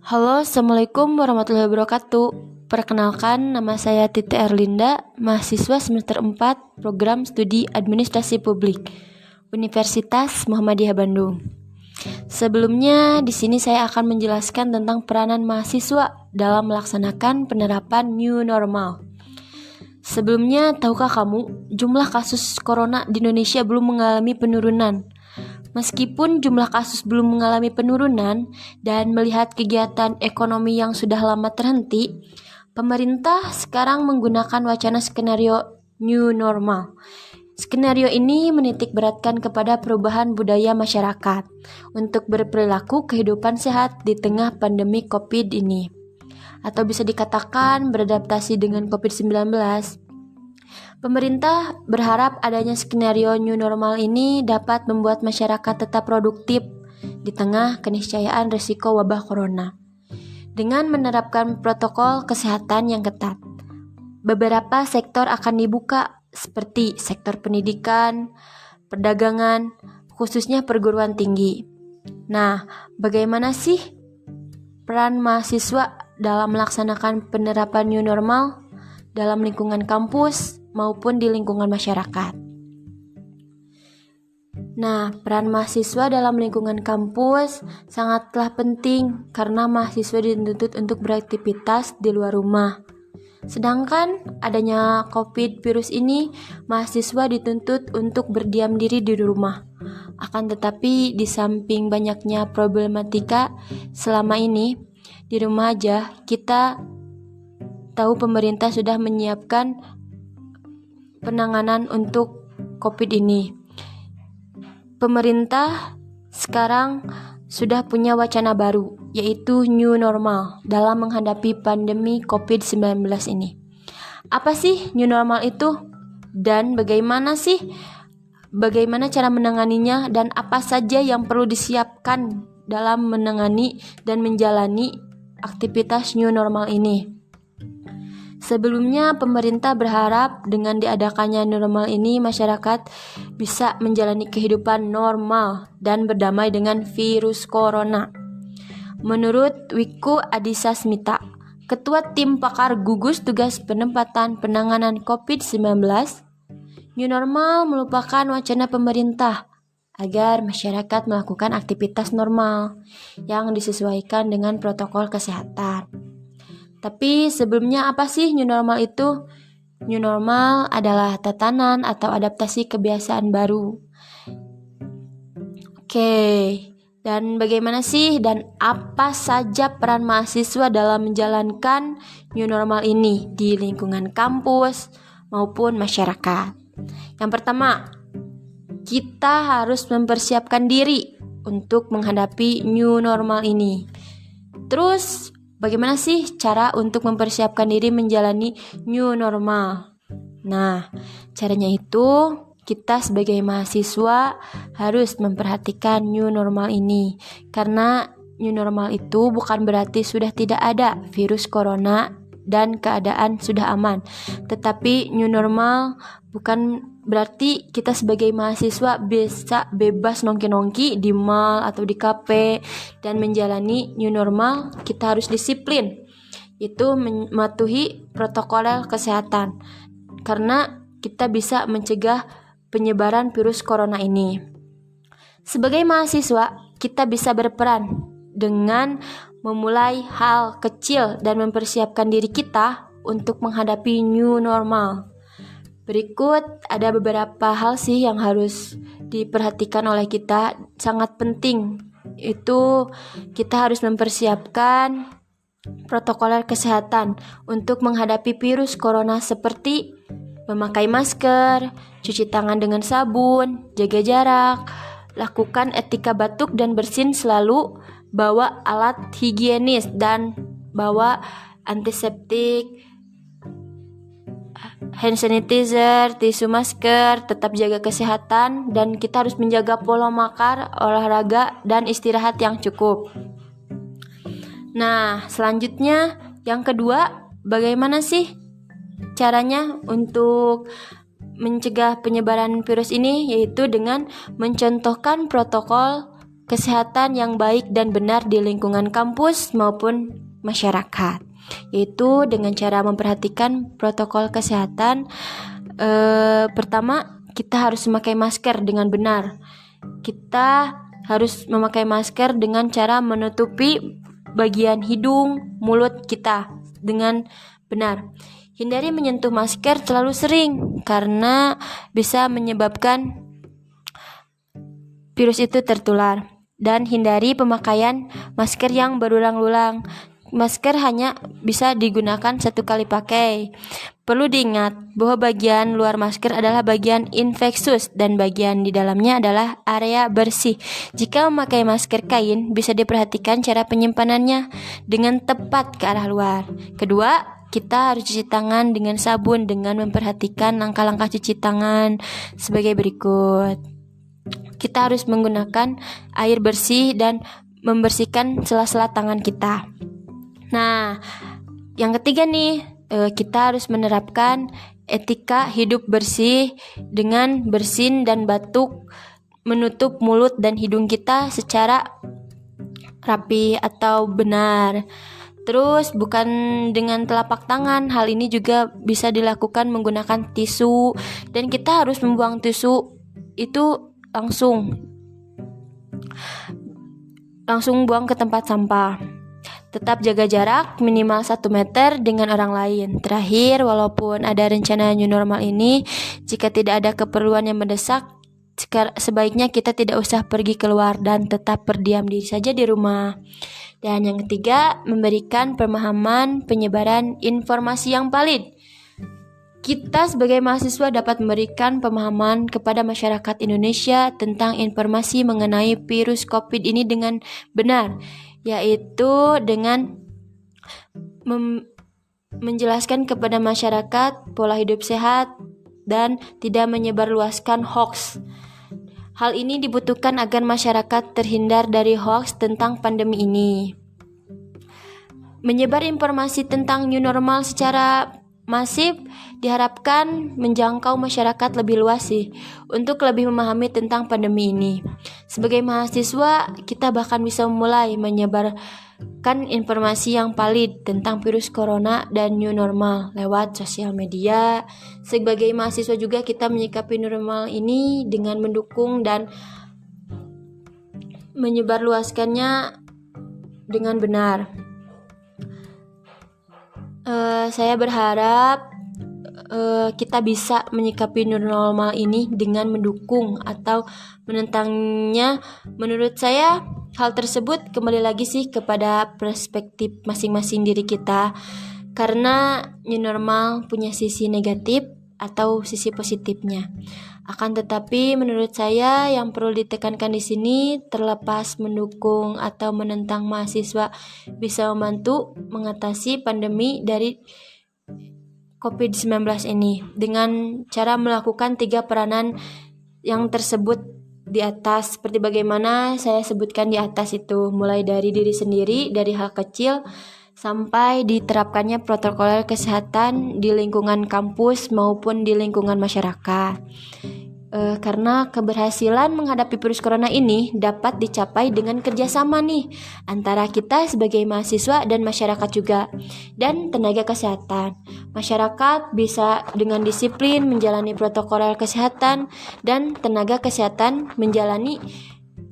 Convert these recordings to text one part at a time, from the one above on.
Halo, Assalamualaikum warahmatullahi wabarakatuh. Perkenalkan, nama saya Titi Erlinda, mahasiswa semester 4, Program Studi Administrasi Publik, Universitas Muhammadiyah Bandung. Sebelumnya, di sini saya akan menjelaskan tentang peranan mahasiswa dalam melaksanakan penerapan new normal. Sebelumnya, tahukah kamu, jumlah kasus corona di Indonesia belum mengalami penurunan. Meskipun jumlah kasus belum mengalami penurunan dan melihat kegiatan ekonomi yang sudah lama terhenti, pemerintah sekarang menggunakan wacana skenario new normal. Skenario ini menitik beratkan kepada perubahan budaya masyarakat untuk berperilaku kehidupan sehat di tengah pandemi COVID ini, atau bisa dikatakan beradaptasi dengan COVID-19. Pemerintah berharap adanya skenario new normal ini dapat membuat masyarakat tetap produktif di tengah keniscayaan risiko wabah corona. Dengan menerapkan protokol kesehatan yang ketat, beberapa sektor akan dibuka seperti sektor pendidikan, perdagangan, khususnya perguruan tinggi. Nah, bagaimana sih peran mahasiswa dalam melaksanakan penerapan new normal dalam lingkungan kampus maupun di lingkungan masyarakat? Nah, peran mahasiswa dalam lingkungan kampus sangatlah penting karena mahasiswa dituntut untuk beraktivitas di luar rumah. Sedangkan adanya COVID virus ini, mahasiswa dituntut untuk berdiam diri di rumah. Akan tetapi di samping banyaknya problematika selama ini, di rumah aja kita tahu pemerintah sudah menyiapkan penanganan untuk COVID ini. Pemerintah sekarang sudah punya wacana baru, yaitu new normal dalam menghadapi pandemi COVID-19 ini. Apa sih new normal itu? Dan bagaimana cara menanganinya dan apa saja yang perlu disiapkan dalam menangani dan menjalani aktivitas new normal ini? Sebelumnya, pemerintah berharap dengan diadakannya new normal ini, masyarakat bisa menjalani kehidupan normal dan berdamai dengan virus corona. Menurut Wiku Adhisa Smita, Ketua Tim Pakar Gugus Tugas Penempatan Penanganan COVID-19, new normal merupakan wacana pemerintah agar masyarakat melakukan aktivitas normal yang disesuaikan dengan protokol kesehatan. Tapi sebelumnya apa sih new normal itu? New normal adalah tatanan atau adaptasi kebiasaan baru. Oke, dan bagaimana sih dan apa saja peran mahasiswa dalam menjalankan new normal ini di lingkungan kampus maupun masyarakat? Yang pertama, kita harus mempersiapkan diri untuk menghadapi new normal ini. Terus, bagaimana sih cara untuk mempersiapkan diri menjalani new normal? Nah, caranya itu kita sebagai mahasiswa harus memperhatikan new normal ini. Karena new normal itu bukan berarti sudah tidak ada virus corona dan keadaan sudah aman. Tetapi new normal bukan berarti kita sebagai mahasiswa bisa bebas nongki-nongki di mall atau di kafe. Dan menjalani new normal, kita harus disiplin, itu mematuhi protokol kesehatan karena kita bisa mencegah penyebaran virus corona ini. Sebagai mahasiswa, kita bisa berperan dengan memulai hal kecil dan mempersiapkan diri kita untuk menghadapi new normal. Berikut ada beberapa hal sih yang harus diperhatikan oleh kita, sangat penting. Itu kita harus mempersiapkan protokol kesehatan untuk menghadapi virus corona seperti memakai masker, cuci tangan dengan sabun, jaga jarak, lakukan etika batuk dan bersin selalu, bawa alat higienis dan bawa antiseptik, hand sanitizer, tisu masker, tetap jaga kesehatan, dan kita harus menjaga pola makan, olahraga, dan istirahat yang cukup. Nah, selanjutnya yang kedua, bagaimana sih caranya untuk mencegah penyebaran virus ini? Yaitu dengan mencontohkan protokol kesehatan yang baik dan benar di lingkungan kampus maupun masyarakat, yaitu dengan cara memperhatikan protokol kesehatan. Pertama, kita harus memakai masker dengan benar. Kita harus memakai masker dengan cara menutupi bagian hidung, mulut kita dengan benar. Hindari menyentuh masker terlalu sering karena bisa menyebabkan virus itu tertular. Dan hindari pemakaian masker yang berulang-ulang. Masker hanya bisa digunakan satu kali pakai. Perlu diingat bahwa bagian luar masker adalah bagian infeksius dan bagian di dalamnya adalah area bersih. Jika memakai masker kain, bisa diperhatikan cara penyimpanannya dengan tepat ke arah luar. Kedua, kita harus cuci tangan dengan sabun dengan memperhatikan langkah-langkah cuci tangan sebagai berikut. Kita harus menggunakan air bersih dan membersihkan sela-sela tangan kita. Nah, yang ketiga nih, kita harus menerapkan etika hidup bersih dengan bersin dan batuk, menutup mulut dan hidung kita secara rapi atau benar. Terus bukan dengan telapak tangan, hal ini juga bisa dilakukan menggunakan tisu, dan kita harus membuang tisu itu langsung buang ke tempat sampah. Tetap jaga jarak minimal 1 meter dengan orang lain. Terakhir, walaupun ada rencana new normal ini, jika tidak ada keperluan yang mendesak, sebaiknya kita tidak usah pergi keluar dan tetap berdiam diri saja di rumah. Dan yang ketiga, memberikan pemahaman penyebaran informasi yang valid. Kita sebagai mahasiswa dapat memberikan pemahaman kepada masyarakat Indonesia tentang informasi mengenai virus COVID ini dengan benar, yaitu dengan menjelaskan kepada masyarakat pola hidup sehat dan tidak menyebarluaskan hoax. Hal ini dibutuhkan agar masyarakat terhindar dari hoax tentang pandemi ini. Menyebar informasi tentang new normal secara masif diharapkan menjangkau masyarakat lebih luas sih, untuk lebih memahami tentang pandemi ini. Sebagai mahasiswa, kita bahkan bisa mulai menyebarkan informasi yang valid tentang virus corona dan new normal lewat sosial media. Sebagai mahasiswa juga kita menyikapi new normal ini dengan mendukung dan menyebarluaskannya dengan benar. Saya berharap kita bisa menyikapi new normal ini dengan mendukung atau menentangnya. Menurut saya, hal tersebut kembali lagi sih kepada perspektif masing-masing diri kita, karena new normal punya sisi negatif atau sisi positifnya. Akan tetapi menurut saya yang perlu ditekankan di sini, terlepas mendukung atau menentang, mahasiswa bisa membantu mengatasi pandemi dari COVID-19 ini dengan cara melakukan 3 peranan yang tersebut di atas, seperti bagaimana saya sebutkan di atas itu, mulai dari diri sendiri, dari hal kecil sampai diterapkannya protokol kesehatan di lingkungan kampus maupun di lingkungan masyarakat. Karena keberhasilan menghadapi virus corona ini dapat dicapai dengan kerjasama nih antara kita sebagai mahasiswa dan masyarakat juga, dan tenaga kesehatan. Masyarakat bisa dengan disiplin menjalani protokol kesehatan, dan tenaga kesehatan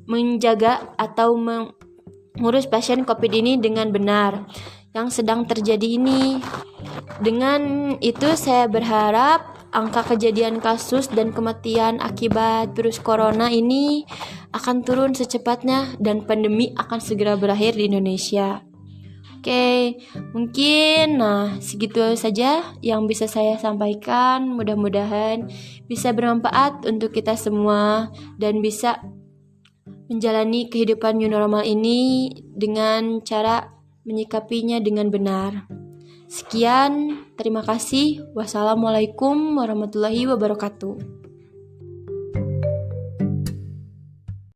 menjaga atau mengurus pasien COVID ini dengan benar yang sedang terjadi ini. Dengan itu saya berharap angka kejadian kasus dan kematian akibat virus corona ini akan turun secepatnya dan pandemi akan segera berakhir di Indonesia. Oke, mungkin segitu saja yang bisa saya sampaikan. Mudah-mudahan bisa bermanfaat untuk kita semua dan bisa menjalani kehidupan new normal ini dengan cara menyikapinya dengan benar. Sekian, terima kasih. Wassalamualaikum warahmatullahi wabarakatuh.